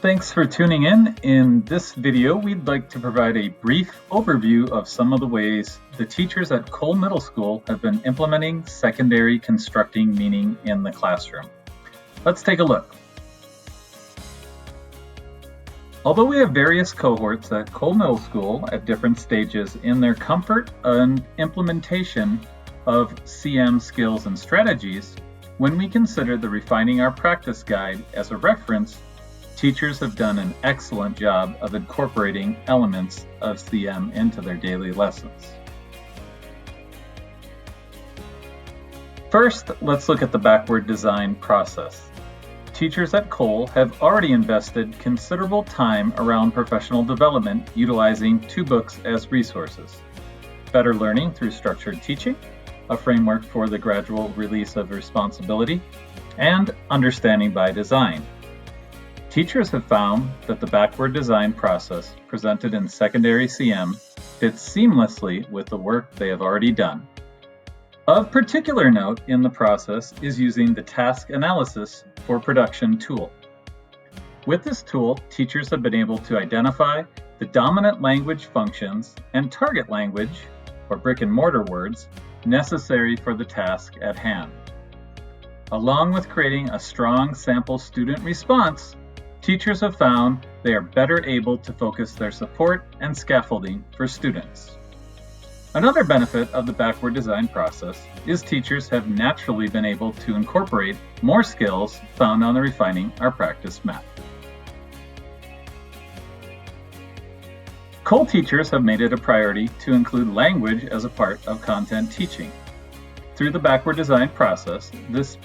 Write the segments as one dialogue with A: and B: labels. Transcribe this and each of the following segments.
A: Thanks for tuning in. In this video, we'd like to provide a brief overview of some of the ways the teachers at Cole Middle School have been implementing secondary constructing meaning in the classroom. Let's take a look. Although we have various cohorts at Cole Middle School at different stages in their comfort and implementation of CM skills and strategies, when we consider the Refining Our Practice Guide as a reference, teachers have done an excellent job of incorporating elements of CM into their daily lessons. First, let's look at the backward design process. Teachers at Cole have already invested considerable time around professional development utilizing two books as resources: Better Learning Through Structured Teaching, a framework for the gradual release of responsibility, and Understanding by Design. Teachers have found that the backward design process presented in secondary CM fits seamlessly with the work they have already done. Of particular note in the process is using the Task Analysis for Production tool. With this tool, teachers have been able to identify the dominant language functions and target language, or brick and mortar words, necessary for the task at hand. Along with creating a strong sample student response, teachers have found they are better able to focus their support and scaffolding for students. Another benefit of the backward design process is teachers have naturally been able to incorporate more skills found on the Refining Our Practice map. Cole teachers have made it a priority to include language as a part of content teaching. Through the backward design process, this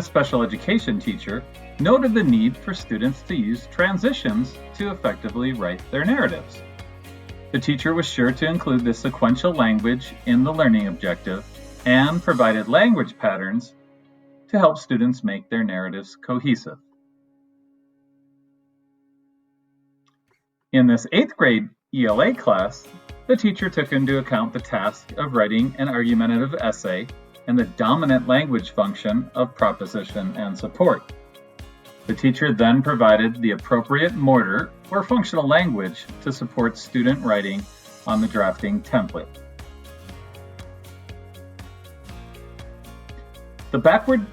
A: special education teacher noted the need for students to use transitions to effectively write their narratives. The teacher was sure to include this sequential language in the learning objective and provided language patterns to help students make their narratives cohesive. In this 8th grade ELA class, the teacher took into account the task of writing an argumentative essay and the dominant language function of proposition and support. The teacher then provided the appropriate mortar or functional language to support student writing on the drafting template. The backward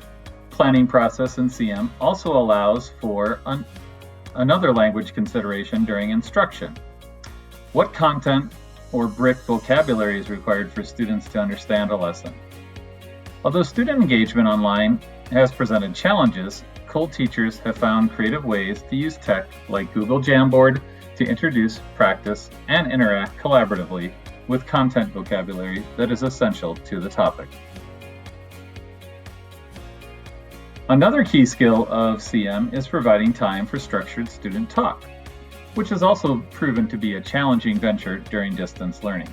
A: planning process in CM also allows for another language consideration during instruction. What content or brick vocabulary is required for students to understand a lesson? Although student engagement online has presented challenges, Cole teachers have found creative ways to use tech like Google Jamboard to introduce, practice, and interact collaboratively with content vocabulary that is essential to the topic. Another key skill of CM is providing time for structured student talk, which has also proven to be a challenging venture during distance learning.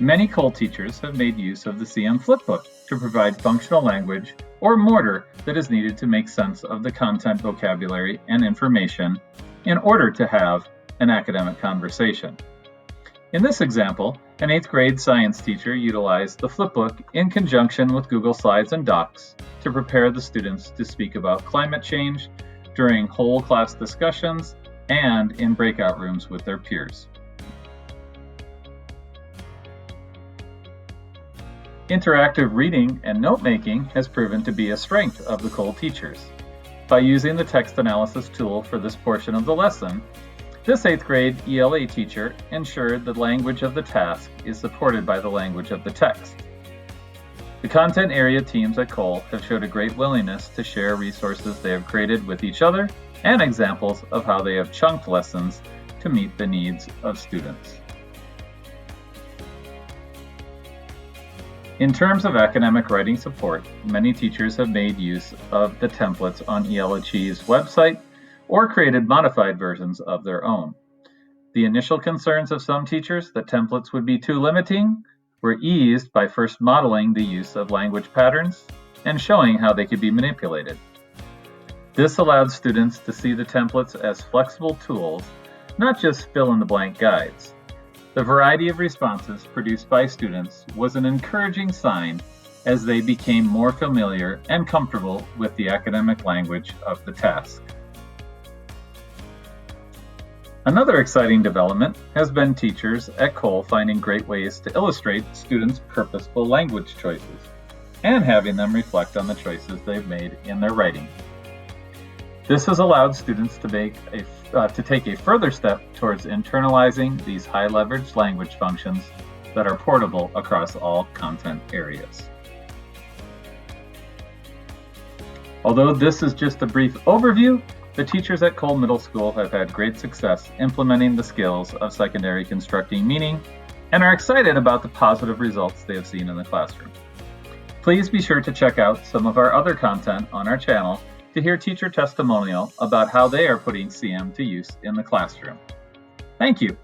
A: Many Cole teachers have made use of the CM Flipbook to provide functional language or mortar that is needed to make sense of the content vocabulary and information in order to have an academic conversation. In this example, an 8th grade science teacher utilized the Flipbook in conjunction with Google Slides and Docs to prepare the students to speak about climate change during whole class discussions and in breakout rooms with their peers. Interactive reading and note-making has proven to be a strength of the Cole teachers. By using the text analysis tool for this portion of the lesson, this 8th grade ELA teacher ensured the language of the task is supported by the language of the text. The content area teams at Cole have showed a great willingness to share resources they have created with each other and examples of how they have chunked lessons to meet the needs of students. In terms of academic writing support, many teachers have made use of the templates on ELACHI's website or created modified versions of their own. The initial concerns of some teachers that templates would be too limiting were eased by first modeling the use of language patterns and showing how they could be manipulated. This allowed students to see the templates as flexible tools, not just fill-in-the-blank guides. The variety of responses produced by students was an encouraging sign as they became more familiar and comfortable with the academic language of the task. Another exciting development has been teachers at Cole finding great ways to illustrate students' purposeful language choices and having them reflect on the choices they've made in their writing. This has allowed students to take a further step towards internalizing these high-leverage language functions that are portable across all content areas. Although this is just a brief overview, the teachers at Cole Middle School have had great success implementing the skills of secondary constructing meaning and are excited about the positive results they have seen in the classroom. Please be sure to check out some of our other content on our channel to hear teacher testimonial about how they are putting CM to use in the classroom. Thank you.